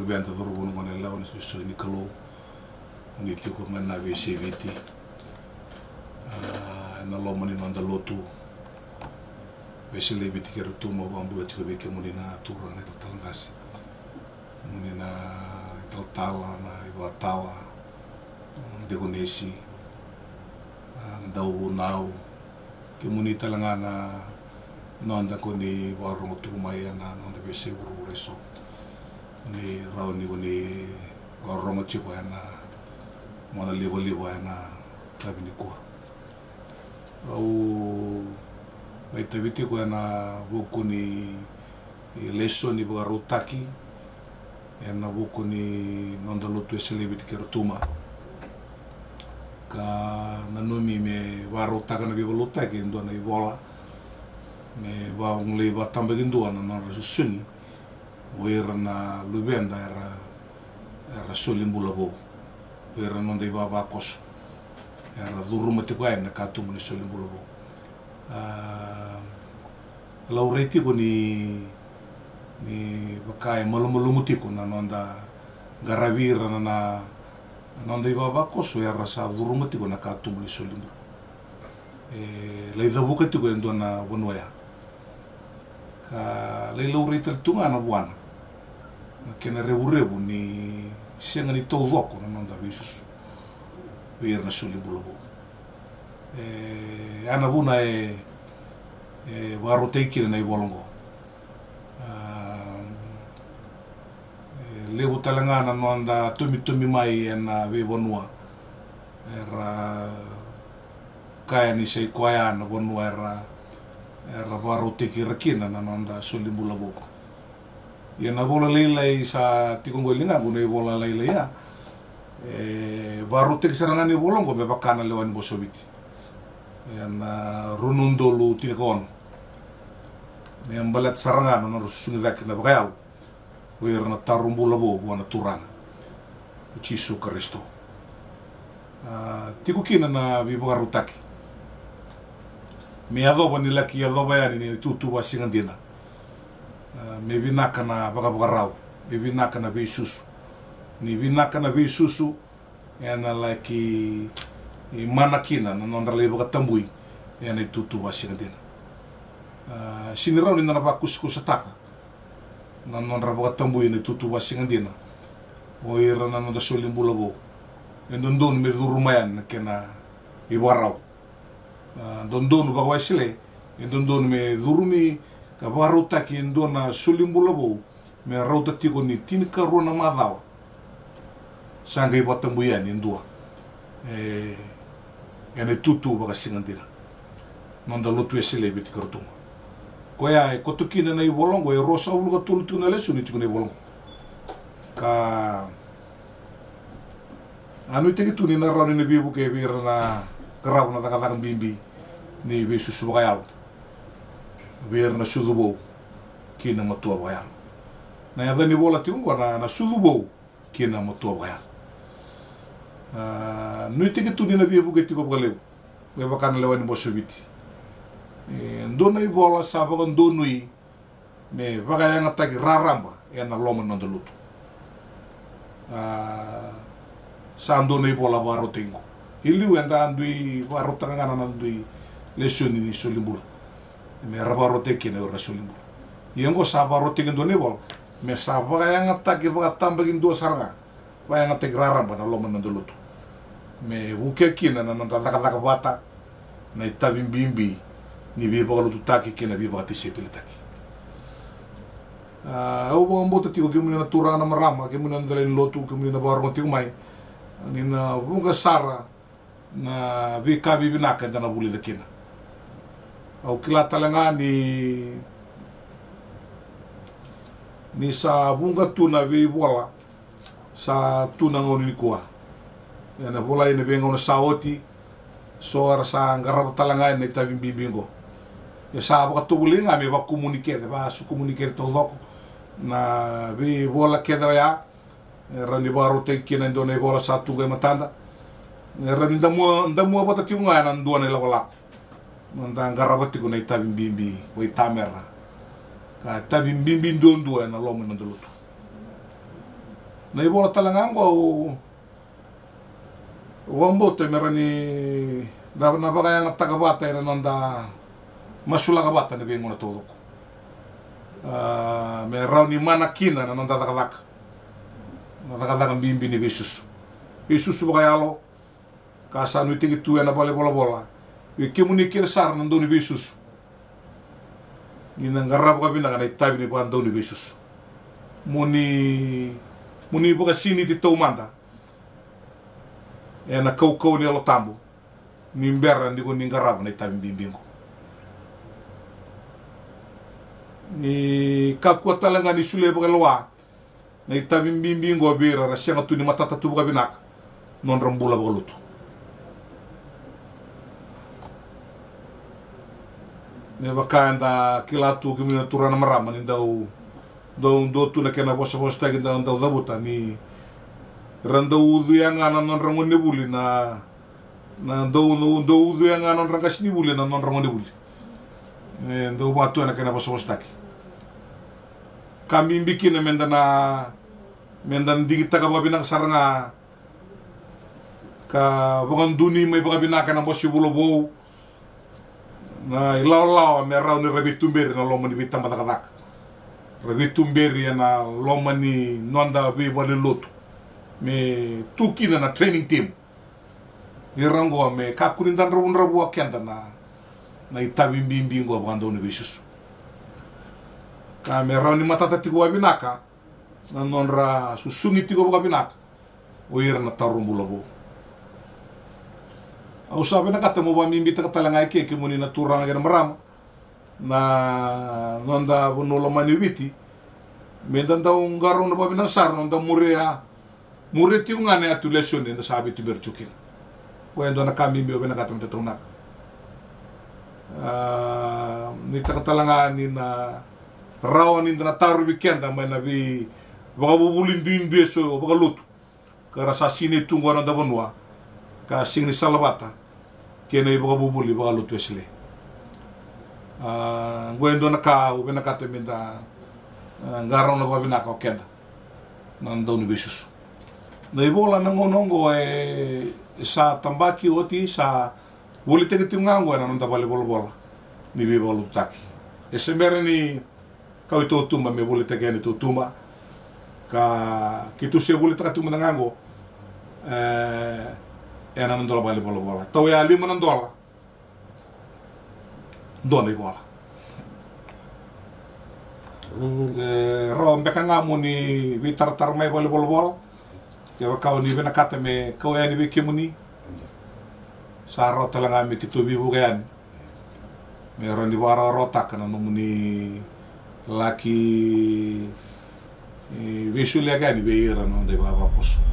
benta dorubun ngone lawan su ni kalo ni tiko mana VCVT na lo mani nanda lotu vesele biti kero tu mo ambula tiko beke muni na turang na talangasi muni na tawa na iwa tawa degonesi ndau nau ke muni talangana nanda ko ni warung tu mai na nanda vese uru reso ni rauni ni warung tiko na mana libo na tabi ni ko au ai tabiti ko na buku ni leso ni barutaki na buku ni nanda lotu eselebiti kertuma ka nanumi me barutaka na bibolutaki ndo na ibola me ba ngli ba tambagin do na susuni wera na lubenda era solimbulabo wera nonda ibaba koso era duruma te kwa na katumu ni solimbulabo laureti ko ni bakai malumulumu tiko na nonda garavira na nonda ibaba koso era sa duruma tiko na katumu ni solimbu leida buka tiko endo na bonoya ka leila ureta tunga na buana na kena rebu ni senga ni todoko na nonda bisus bir na solimbulabo ana buna waro teikira na ibolongo lebu talangana nonda tumi mai na bonua era kaya ni sei koya na bonua era waro teikira kina na nonda solimbulabo ia na bola leila sa tikongo linga guna bola leila ya waro teikira ni bolongo me bakana lewan bosobiti na runundolu tinakono ne ambalat sarangana na rusungi dak na bakal wer na tarumbulabo buana turang Cisu Kristo tiku kina na bibarutaki me adoba ni laki adoba ya ni tutu wasingandina me binaka na bagabarau me binaka na bisusu ni binaka na bisusu yana laki manakina na nonda lebo katambui yana tutu wasingandina sinirau ni na bakusku sataka na nonda lebo katambui ni tutu wasingandina oira na nonda solimbulabo endondon me durumayan kena iwarau dondon bagwaisile endondon me durumi ka baruta ki endona solimbulabo me rauta tiko ni tinika rona madawa sangai batambuyan endua ene tutu baga singandira nonda lotu esele biti kartuma koya kotukina na ibolongo rosa uluga tulu na lesu ni tiko na ibolongo ka anu teki tu ni na rani ni bibu ke bira na kerap na takatakan bimbi ni besu subakayal bira na sudubo kina matua bakayal na yada ni bola tiungo na sudubo kina matua bakayal nu teki tu ni na bibu ke tiko bakaleu be bakana lewani bosobiti ndona i bola sabakan donui me bakayanga taki raramba yana loma nonda lutu sando nei bola baro tengo iliu enda andui baro tangana nandui lesoni ni solimbula me rabaro teki na ora solimbula yengo sabaro teki ndone bol me sabaga yang ataki baga tambagin do saranga bayang atek raramba na loma nandulutu me buke kina na nanda taka bata na itabim bimbi ni biba lutu taki kina biba tisepil taki au bombo tiko kemuna turana marama kemuna ndalen lotu kemuna baro tiko mai nina bunga sara na bika bibinaka dana buli dakina au kila talanga ni sa bunga tuna vi bola sa tuna ngoni kuah yana bola ina benga ona saoti so ara sa ngarab talanga ni tabi bibingo ya sa ba tubulinga me ba komunike ba su komunike to dok na vi bola kedra ya rani baru tekina ndone bola satu ga matanda rani ndamu bota tiunga na ndone la wala nda ngarabati ko na tabi bimbi we tamera ka tabi bimbi ndondu na lomo ndolutu na ibola talangango o wambo te merani na bagaya nga takabata ina nanda masulaga bata na bengo na todo ko me rauni mana kina na nanda takadaka na takadaka bimbi ni besusu bagayalo kasa no tigi tu na bale bola e kemuni kir sar na ndoni besusu ni na ngarab ka bina kana itabi ni ban ndoni besusu muni boka sini ti tomanda e na kau ni alo tambo ni mbera ndiko ni ngarab na itabi bimbingo ni kakua talanga ni sule boka loa na itabi bimbingo bira rasenga tu ni matata tu boka binak non rambula boka lutu ne bakanda kilatu kimina turana marama ni do tu na kena bosa tagi da dabuta ni rando udu yang ana non rango nebuli na do udu yang ana non rangas nebuli na non rango nebuli do batu na kena bosa tagi kami bikin mendan digita ka babinang saranga ka bagan duni may baga binaka na bosi bulobo na ilaw me raw ni rabitumberi na lomani bitang batakadak rabitumberi na lomani nonda bi wale lotu me tukina na training team irango me kakunindan rabu akenda na itabi bimbingo bando ni bisus ka me raw ni matata tigo binaka na nonra susungi tigo binaka o ira na tarumbulobo au sabe na kata mo ba mimbi ta talanga ke muni na turanga na marama na nonda bonolo maniwiti mendanda un garo na babi na sar nonda mure ti ngane atu lesson na sabi ti berchukin kwendo na kami mbi obena kata mta tunaka ni ta talanga ni na raw ni na taru weekenda mai na bi babu bulin din beso bagalutu kara sasine tungo na dabonwa ka singni salabata kena ibu bubuli baga lutu esle gwendo na ka ubena kata minda ngaro na babina ka kenda nando ni besusu na ibola nangonongo sa tambaki oti sa wuli tegi tingango na nanda bale bol ni be bolu taki esembere ni ka ito tumba me wuli tegi ni tumba ka kitu se wuli taka tumba nangango ena non dola bale bola tau ya lima non dola dona bola rom beka ngamu ni bitar mai bale bola ya kau ni bena kata me kau ya ni be kemuni sa rota langa me kitu bi bugan me ron di wara rota kana muni laki visulia gani be ira non de baba poso